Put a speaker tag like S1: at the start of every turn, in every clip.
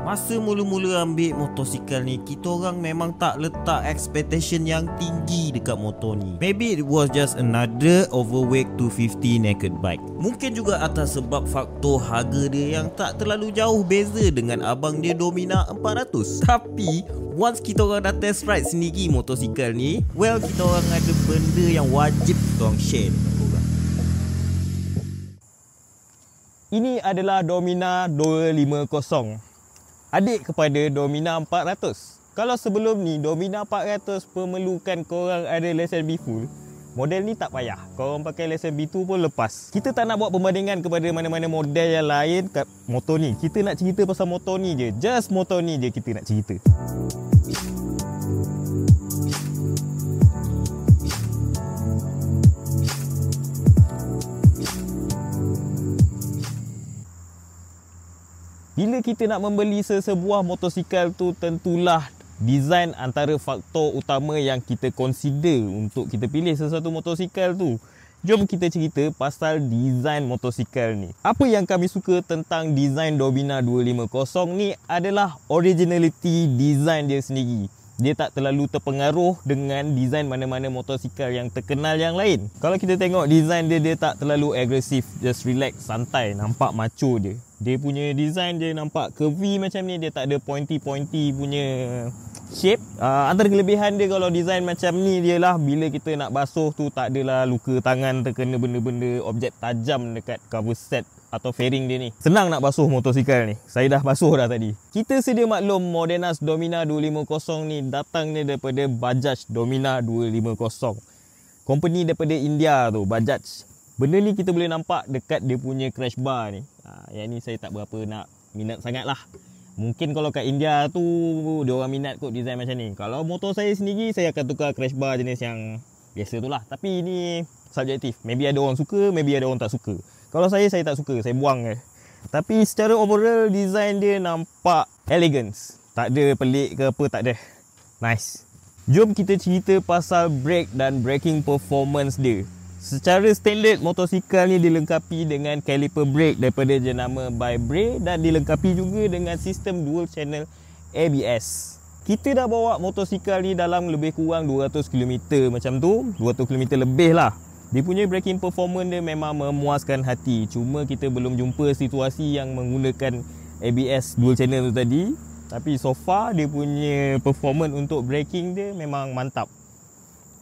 S1: Masa mula-mula ambil motosikal ni, kita orang memang tak letak expectation yang tinggi dekat motor ni. Maybe it was just another overweight 250 naked bike. Mungkin juga atas sebab faktor harga dia yang tak terlalu jauh beza dengan abang dia Domina 400. Tapi once kita orang dah test ride sendiri motosikal ni, well, kita orang ada benda yang wajib kita orang share dengan korang.
S2: Ini adalah Domina 250, adik kepada Domina 400. Kalau sebelum ni Domina 400 memerlukan korang ada lesen B full, model ni tak payah, korang pakai lesen B2 pun lepas. Kita tak nak buat perbandingan kepada mana-mana model yang lain kat motor ni. Kita nak cerita pasal motor ni je, just motor ni je kita nak cerita. Bila kita nak membeli sesebuah motosikal tu, tentulah design antara faktor utama yang kita consider untuk kita pilih sesuatu motosikal tu. Jom kita cerita pasal design motosikal ni. Apa yang kami suka tentang design Domina 250 ni adalah originality design dia sendiri. Dia tak terlalu terpengaruh dengan design mana-mana motosikal yang terkenal yang lain. Kalau kita tengok design dia, dia tak terlalu agresif, just relax, santai, nampak macho je. Dia punya design dia nampak curvy macam ni, dia tak ada pointy-pointy punya shape. Antara kelebihan dia kalau design macam ni dia lah, bila kita nak basuh tu tak adalah luka tangan terkena benda-benda objek tajam dekat cover set atau fairing dia ni. Senang nak basuh motosikal ni. Saya dah basuh dah tadi. Kita sedia maklum Modenas Domina 250 ni datangnya daripada Bajaj Domina 250. Company daripada India tu, Bajaj. Benda ni kita boleh nampak dekat dia punya crash bar ni. Yang ni saya tak berapa nak minat sangat lah. Mungkin kalau kat India tu dia orang minat kot design macam ni. Kalau motor saya sendiri, saya akan tukar crash bar jenis yang biasa tu lah. Tapi ini subjektif. Maybe ada orang suka, maybe ada orang tak suka. Kalau saya tak suka, saya buang je. Tapi secara overall design dia nampak elegance. Tak ada pelik ke apa, tak ada. Nice. Jom kita cerita pasal brake dan braking performance dia. Secara standard, motosikal ni dilengkapi dengan caliper brake daripada jenama by Bray dan dilengkapi juga dengan sistem dual channel ABS. Kita dah bawa motosikal ni dalam lebih kurang 200 km macam tu, 200 km lebih lah. Dia punya braking performance dia memang memuaskan hati. Cuma kita belum jumpa situasi yang menggunakan ABS dual channel tu tadi. Tapi so far dia punya performance untuk braking dia memang mantap.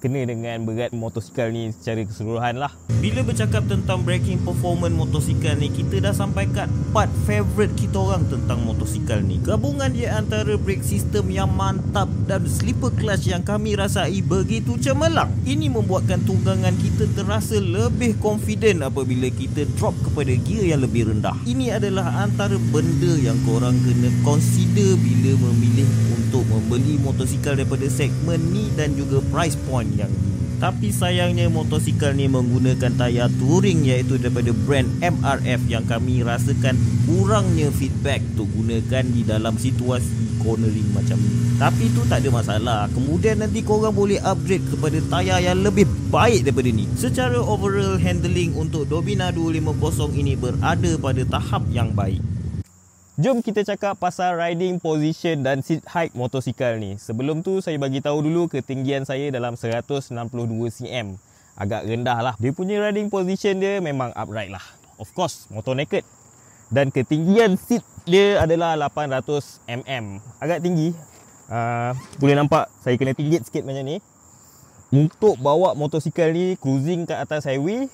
S2: Kena dengan berat motosikal ni secara keseluruhan lah.
S1: Bila bercakap tentang braking performance motosikal ni, kita dah sampai kat part favourite kita orang tentang motosikal ni. Gabungan dia antara brake system yang mantap dan slipper clutch yang kami rasai begitu cemerlang. Ini membuatkan tunggangan kita terasa lebih confident apabila kita drop kepada gear yang lebih rendah. Ini adalah antara benda yang korang kena consider bila memilih untuk membeli motosikal daripada segmen ni dan juga price point yang ni. Tapi sayangnya motosikal ni menggunakan tayar touring iaitu daripada brand MRF yang kami rasakan kurangnya feedback untuk gunakan di dalam situasi cornering macam ni. Tapi tu tak ada masalah. Kemudian nanti korang boleh upgrade kepada tayar yang lebih baik daripada ni. Secara overall handling untuk Domina 250 ini berada pada tahap yang baik.
S2: Jom kita cakap pasal riding position dan seat height motosikal ni. Sebelum tu saya bagi tahu dulu ketinggian saya dalam 162 cm. Agak rendah lah. Dia punya riding position dia memang upright lah. Of course, motor naked. Dan ketinggian seat dia adalah 800 mm. Agak tinggi. Boleh nampak saya kena tinggi sikit macam ni. Untuk bawa motosikal ni cruising kat atas highway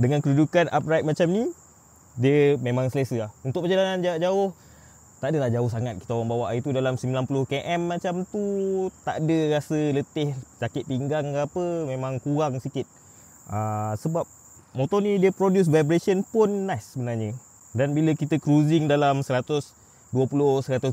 S2: dengan kedudukan upright macam ni, dia memang selesa lah. Untuk perjalanan jarak jauh, tak adalah jauh sangat. Kita orang bawa itu dalam 90 km macam tu, tak ada rasa letih, sakit pinggang ke apa, memang kurang sikit. Sebab motor ni dia produce vibration pun nice sebenarnya. Dan bila kita cruising dalam 120, 130,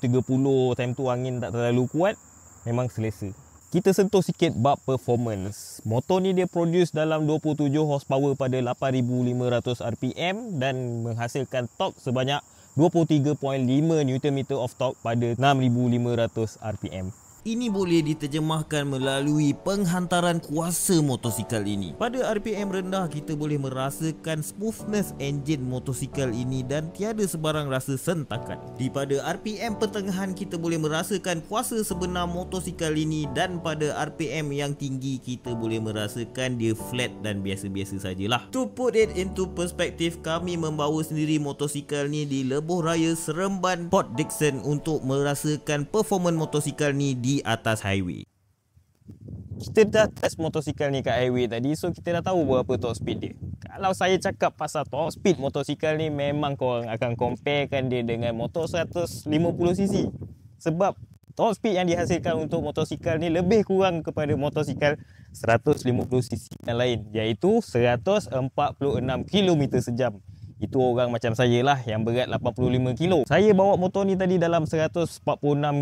S2: time tu angin tak terlalu kuat, memang selesa. Kita sentuh sikit bab performance. Motor ni dia produce dalam 27 horsepower pada 8,500 rpm dan menghasilkan torque sebanyak 23.5 Nm of torque pada 6,500 rpm.
S1: Ini boleh diterjemahkan melalui penghantaran kuasa motosikal ini. Pada RPM rendah, kita boleh merasakan smoothness enjin motosikal ini dan tiada sebarang rasa sentakan. Di pada RPM pertengahan, kita boleh merasakan kuasa sebenar motosikal ini, dan pada RPM yang tinggi kita boleh merasakan dia flat dan biasa-biasa sajalah. To put it into perspective, kami membawa sendiri motosikal ni di lebuh raya Seremban Port Dickson untuk merasakan performance motosikal ni di atas highway.
S2: Kita dah test motosikal ni kat highway tadi, so kita dah tahu berapa top speed dia. Kalau saya cakap pasal top speed motosikal ni, memang korang akan comparekan dia dengan motor 150cc. Sebab top speed yang dihasilkan untuk motosikal ni lebih kurang kepada motosikal 150cc yang lain, iaitu 146 km sejam. Itu orang macam saya lah yang berat 85 kilo. Saya bawa motor ni tadi dalam 146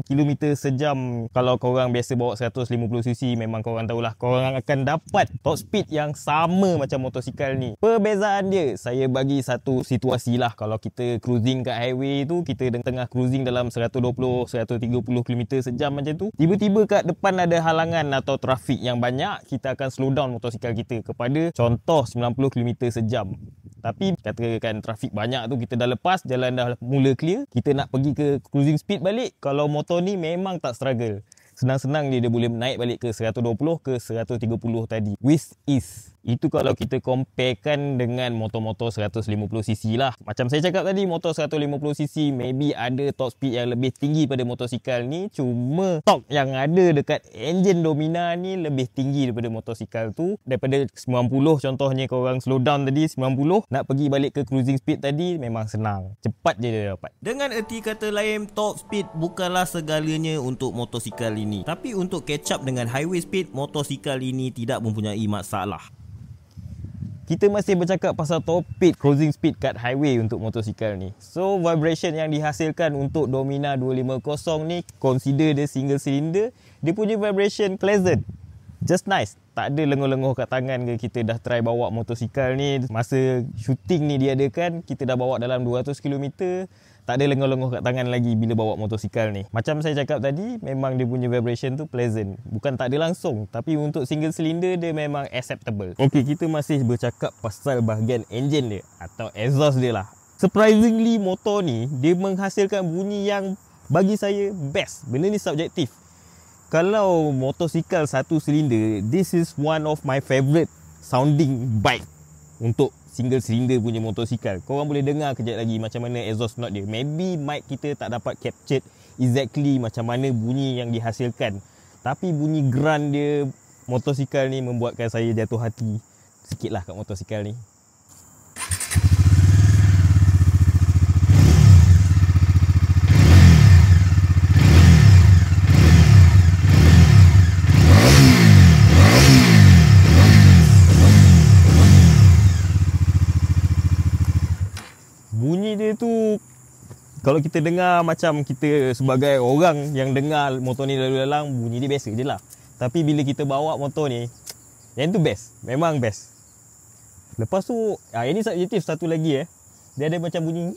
S2: km sejam. Kalau korang biasa bawa 150cc, memang korang tahulah korang akan dapat top speed yang sama macam motosikal ni. Perbezaan dia, saya bagi satu situasi lah. Kalau kita cruising kat highway tu, kita tengah cruising dalam 120-130 km sejam macam tu, tiba-tiba kat depan ada halangan atau trafik yang banyak, kita akan slow down motosikal kita kepada contoh 90 km sejam. Tapi katakan trafik banyak tu, kita dah lepas, jalan dah mula clear, kita nak pergi ke cruising speed balik. Kalau motor ni memang tak struggle, senang-senang dia boleh naik balik ke 120 ke 130 tadi with ease. Itu kalau kita comparekan dengan motor-motor 150cc lah. Macam saya cakap tadi, motor 150cc maybe ada top speed yang lebih tinggi pada motosikal ni, cuma torque yang ada dekat enjin Domina ni lebih tinggi daripada motosikal tu. Daripada 90 contohnya korang slow down tadi 90, nak pergi balik ke cruising speed tadi memang senang, cepat je dia dapat.
S1: Dengan erti kata lain, top speed bukanlah segalanya untuk motosikal ini. Tapi untuk catch up dengan highway speed, motosikal ini tidak mempunyai masalah.
S2: Kita masih bercakap pasal top speed, cruising speed kat highway untuk motosikal ni. So vibration yang dihasilkan untuk Domina 250 ni, consider dia single cylinder, dia punya vibration pleasant, just nice. Tak ada lenguh-lenguh kat tangan ke. Kita dah try bawa motosikal ni, masa shooting ni diadakan, kita dah bawa dalam 200 km, tak ada lenguh-lenguh kat tangan lagi bila bawa motosikal ni. Macam saya cakap tadi, memang dia punya vibration tu pleasant. Bukan tak ada langsung, tapi untuk single cylinder dia memang acceptable. Okey, kita masih bercakap pasal bahagian enjin dia atau exhaust dia lah. Surprisingly, motor ni dia menghasilkan bunyi yang bagi saya best. Benda ni subjektif. Kalau motosikal satu silinder, this is one of my favourite sounding bike untuk single cylinder punya motosikal. Korang boleh dengar kejap lagi macam mana exhaust note dia. Maybe mic kita tak dapat capture exactly macam mana bunyi yang dihasilkan, tapi bunyi grunt dia motosikal ni membuatkan saya jatuh hati sikit lah kat motosikal ni. Bunyi dia tu, kalau kita dengar macam kita sebagai orang yang dengar motor ni lalu lalang, bunyi dia biasa je lah. Tapi bila kita bawa motor ni, yang tu best, memang best. Lepas tu, ini subjektif satu lagi dia ada macam bunyi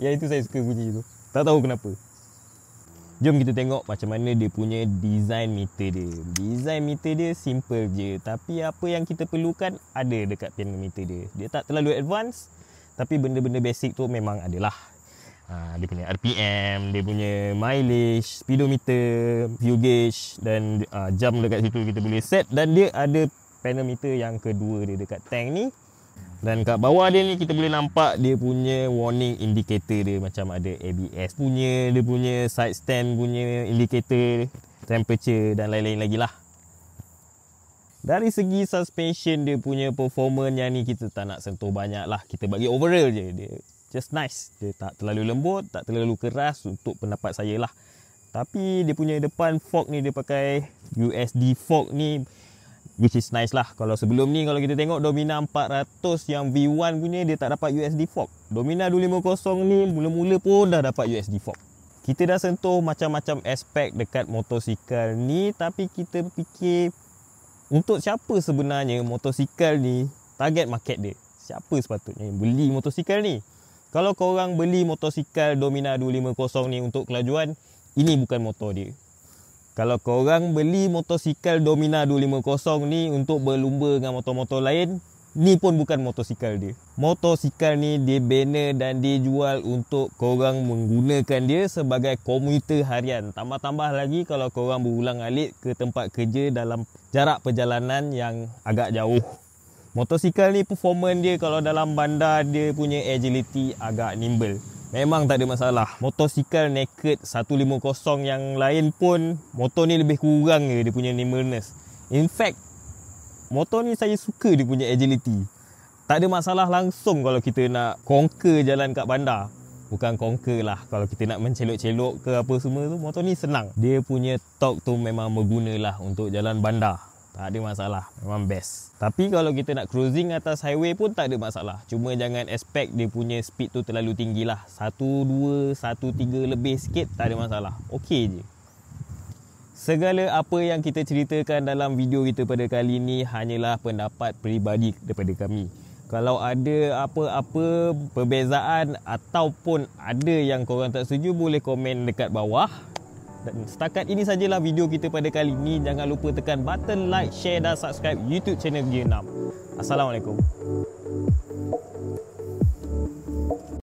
S2: yang itu saya suka bunyi tu, tak tahu kenapa. Jom kita tengok macam mana dia punya design meter dia. Design meter dia simple je, tapi apa yang kita perlukan ada dekat panel meter dia. Dia tak terlalu advance, tapi benda-benda basic tu memang adalah. Dia punya RPM, dia punya mileage, speedometer, fuel gauge dan jam dekat situ kita boleh set. Dan dia ada panel meter yang kedua dia dekat tank ni. Dan kat bawah dia ni kita boleh nampak dia punya warning indicator dia, macam ada ABS punya, dia punya side stand punya indicator, temperature dan lain-lain lagi lah. Dari segi suspension dia punya performance yang ni kita tak nak sentuh banyak lah. Kita bagi overall je, dia just nice. Dia tak terlalu lembut, tak terlalu keras untuk pendapat saya lah. Tapi dia punya depan fork ni dia pakai USD fork ni, which is nice lah. Kalau sebelum ni, kalau kita tengok Domina 400 yang V1 punya, dia tak dapat USD fork. Domina 250 ni mula-mula pun dah dapat USD fork. Kita dah sentuh macam-macam aspek dekat motosikal ni, tapi kita fikir untuk siapa sebenarnya motosikal ni target market dia. Siapa sepatutnya beli motosikal ni? Kalau korang beli motosikal Domina 250 ni untuk kelajuan, ini bukan motor dia. Kalau korang beli motosikal Domina 250 ni untuk berlumba dengan motor-motor lain, ni pun bukan motosikal dia. Motosikal ni dia bina dan dijual untuk korang menggunakan dia sebagai komuter harian. Tambah-tambah lagi kalau korang berulang-alik ke tempat kerja dalam jarak perjalanan yang agak jauh. Motosikal ni performance dia kalau dalam bandar dia punya agility agak nimble. Memang tak ada masalah. Motosikal naked 150 yang lain pun motor ni lebih kurang je dia punya nimbleness. In fact, motor ni saya suka dia punya agility. Tak ada masalah langsung kalau kita nak conquer jalan kat bandar. Bukan conquer lah, kalau kita nak mencelok-celok ke apa semua tu, motor ni senang. Dia punya torque tu memang berguna lah untuk jalan bandar. Tak ada masalah, memang best. Tapi kalau kita nak cruising atas highway pun tak ada masalah. Cuma jangan expect dia punya speed tu terlalu tinggi lah. 1.2, 1.3 lebih sikit tak ada masalah. Okey je. Segala apa yang kita ceritakan dalam video kita pada kali ni hanyalah pendapat peribadi daripada kami. Kalau ada apa-apa perbezaan ataupun ada yang korang tak setuju, boleh komen dekat bawah. Dan setakat ini sajalah video kita pada kali ini. Jangan lupa tekan button like, share dan subscribe YouTube channel Gear 6. Assalamualaikum.